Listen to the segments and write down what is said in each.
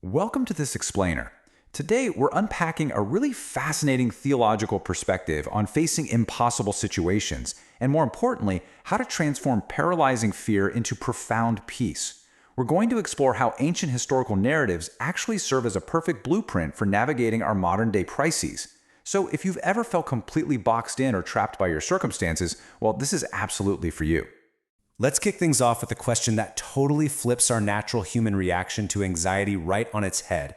Welcome to this explainer. Today, we're unpacking a really fascinating theological perspective on facing impossible situations, and more importantly, how to transform paralyzing fear into profound peace. We're going to explore how ancient historical narratives actually serve as a perfect blueprint for navigating our modern-day crises. So if you've ever felt completely boxed in or trapped by your circumstances, well, this is absolutely for you. Let's kick things off with a question that totally flips our natural human reaction to anxiety right on its head.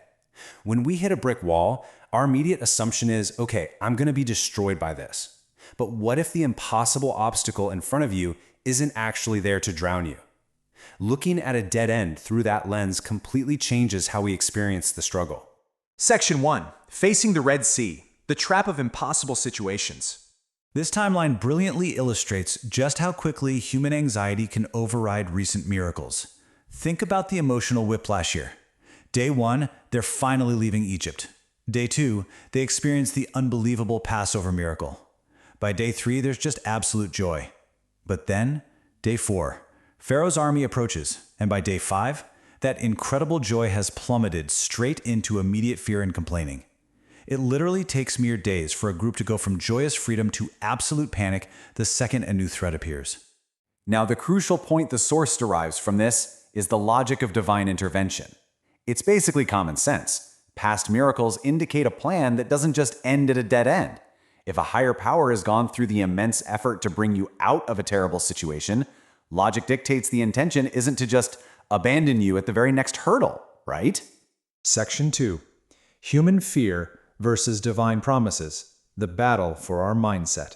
When we hit a brick wall, our immediate assumption is, okay, I'm going to be destroyed by this. But what if the impossible obstacle in front of you isn't actually there to drown you? Looking at a dead end through that lens completely changes how we experience the struggle. Section 1. Facing the Red Sea, the trap of impossible situations. This timeline brilliantly illustrates just how quickly human anxiety can override recent miracles. Think about the emotional whiplash here. Day 1, they're finally leaving Egypt. Day 2, they experience the unbelievable Passover miracle. By day 3, there's just absolute joy. But then, day 4, Pharaoh's army approaches, and by day 5, that incredible joy has plummeted straight into immediate fear and complaining. It literally takes mere days for a group to go from joyous freedom to absolute panic the second a new threat appears. Now, the crucial point the source derives from this is the logic of divine intervention. It's basically common sense. Past miracles indicate a plan that doesn't just end at a dead end. If a higher power has gone through the immense effort to bring you out of a terrible situation, logic dictates the intention isn't to just abandon you at the very next hurdle, right? Section 2. Human fear versus divine promises, the battle for our mindset.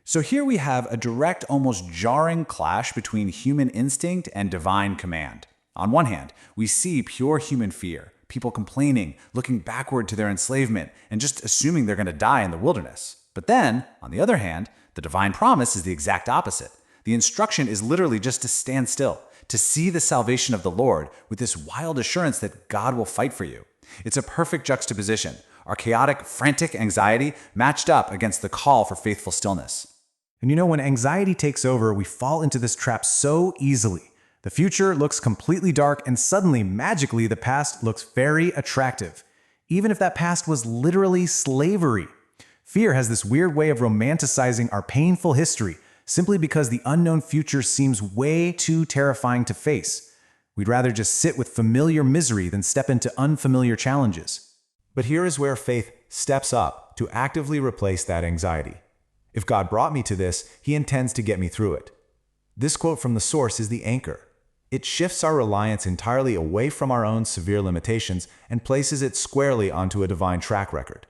So here we have a direct, almost jarring clash between human instinct and divine command. On one hand, we see pure human fear, people complaining, looking backward to their enslavement, and just assuming they're going to die in the wilderness. But then, on the other hand, the divine promise is the exact opposite. The instruction is literally just to stand still, to see the salvation of the Lord with this wild assurance that God will fight for you. It's a perfect juxtaposition. Our chaotic, frantic anxiety matched up against the call for faithful stillness. And when anxiety takes over, we fall into this trap so easily. The future looks completely dark, and suddenly, magically, the past looks very attractive, even if that past was literally slavery. Fear has this weird way of romanticizing our painful history, simply because the unknown future seems way too terrifying to face. We'd rather just sit with familiar misery than step into unfamiliar challenges. But here is where faith steps up to actively replace that anxiety. If God brought me to this, He intends to get me through it. This quote from the source is the anchor. It shifts our reliance entirely away from our own severe limitations and places it squarely onto a divine track record.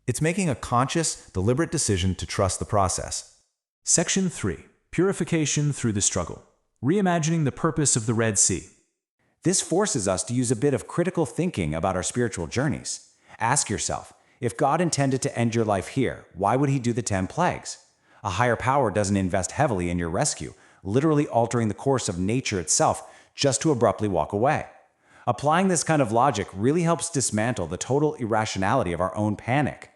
It's making a conscious, deliberate decision to trust the process. Section 3. Purification through the struggle. Reimagining the purpose of the Red Sea. This forces us to use a bit of critical thinking about our spiritual journeys. Ask yourself, if God intended to end your life here, why would He do the 10 plagues? A higher power doesn't invest heavily in your rescue, literally altering the course of nature itself just to abruptly walk away. Applying this kind of logic really helps dismantle the total irrationality of our own panic.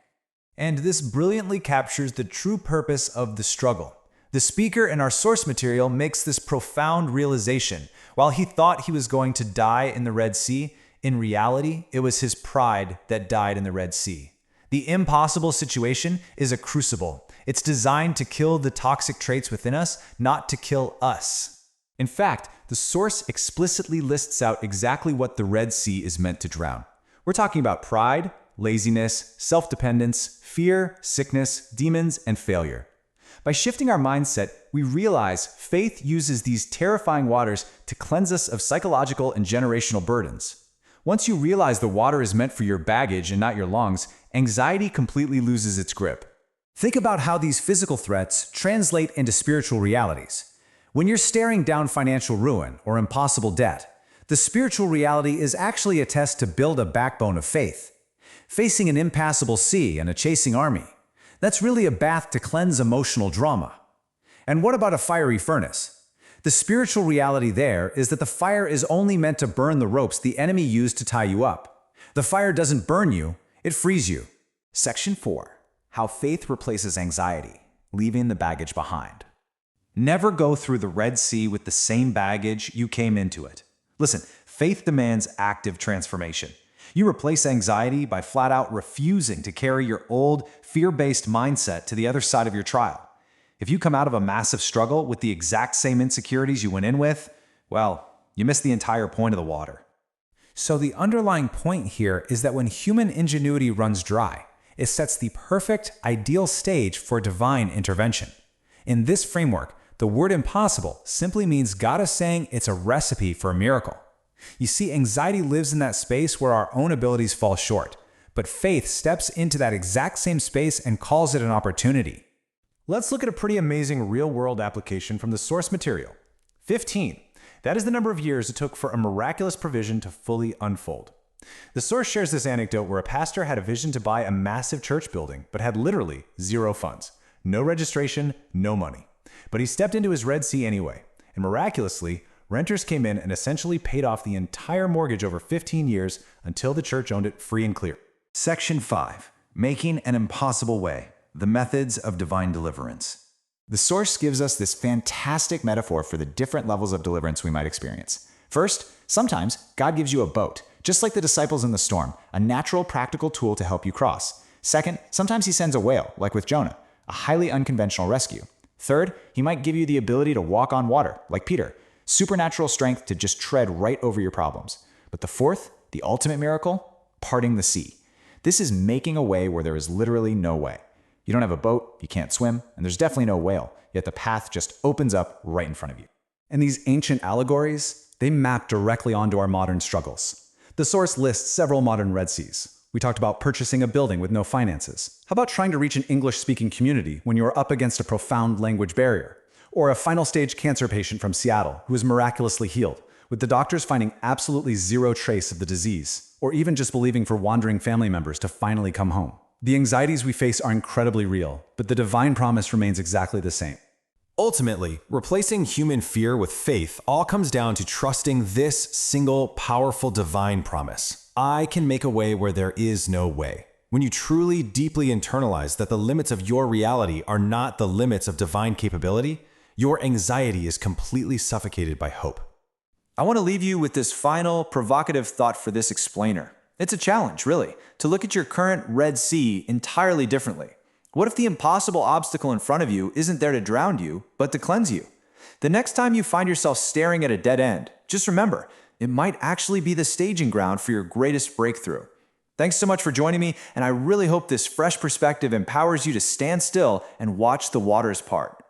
And this brilliantly captures the true purpose of the struggle. The speaker in our source material makes this profound realization. While he thought he was going to die in the Red Sea, in reality, it was his pride that died in the Red Sea. The impossible situation is a crucible. It's designed to kill the toxic traits within us, not to kill us. In fact, the source explicitly lists out exactly what the Red Sea is meant to drown. We're talking about pride, laziness, self-dependence, fear, sickness, demons, and failure. By shifting our mindset, we realize faith uses these terrifying waters to cleanse us of psychological and generational burdens. Once you realize the water is meant for your baggage and not your lungs, anxiety completely loses its grip. Think about how these physical threats translate into spiritual realities. When you're staring down financial ruin or impossible debt, the spiritual reality is actually a test to build a backbone of faith. Facing an impassable sea and a chasing army, that's really a bath to cleanse emotional drama. And what about a fiery furnace? The spiritual reality there is that the fire is only meant to burn the ropes the enemy used to tie you up. The fire doesn't burn you, it frees you. Section 4. How faith replaces anxiety, leaving the baggage behind. Never go through the Red Sea with the same baggage you came into it. Listen, Faith demands active transformation. You replace anxiety by flat out refusing to carry your old, fear-based mindset to the other side of your trial. If you come out of a massive struggle with the exact same insecurities you went in with, well, you missed the entire point of the water. So the underlying point here is that when human ingenuity runs dry, it sets the perfect, ideal stage for divine intervention. In this framework, the word impossible simply means God is saying it's a recipe for a miracle. You see, anxiety lives in that space where our own abilities fall short, but faith steps into that exact same space and calls it an opportunity. Let's look at a pretty amazing real-world application from the source material. 15. That is the number of years it took for a miraculous provision to fully unfold. The source shares this anecdote where a pastor had a vision to buy a massive church building, but had literally zero funds. No registration, no money. But he stepped into his Red Sea anyway, and miraculously, renters came in and essentially paid off the entire mortgage over 15 years until the church owned it free and clear. Section 5. Making an impossible way. The methods of divine deliverance. The source gives us this fantastic metaphor for the different levels of deliverance we might experience. First, sometimes God gives you a boat, just like the disciples in the storm, a natural, practical tool to help you cross. Second, sometimes he sends a whale, like with Jonah, a highly unconventional rescue. Third, he might give you the ability to walk on water, like Peter, supernatural strength to just tread right over your problems. But the fourth, the ultimate miracle, parting the sea. This is making a way where there is literally no way. You don't have a boat, you can't swim, and there's definitely no whale, yet the path just opens up right in front of you. And these ancient allegories, they map directly onto our modern struggles. The source lists several modern Red Seas. We talked about purchasing a building with no finances. How about trying to reach an English-speaking community when you're up against a profound language barrier? Or a final-stage cancer patient from Seattle who is miraculously healed, with the doctors finding absolutely zero trace of the disease, or even just believing for wandering family members to finally come home. The anxieties we face are incredibly real, but the divine promise remains exactly the same. Ultimately, replacing human fear with faith all comes down to trusting this single, powerful divine promise. I can make a way where there is no way. When you truly, deeply internalize that the limits of your reality are not the limits of divine capability, your anxiety is completely suffocated by hope. I want to leave you with this final, provocative thought for this explainer. It's a challenge, really, to look at your current Red Sea entirely differently. What if the impossible obstacle in front of you isn't there to drown you, but to cleanse you? The next time you find yourself staring at a dead end, just remember, it might actually be the staging ground for your greatest breakthrough. Thanks so much for joining me, and I really hope this fresh perspective empowers you to stand still and watch the waters part.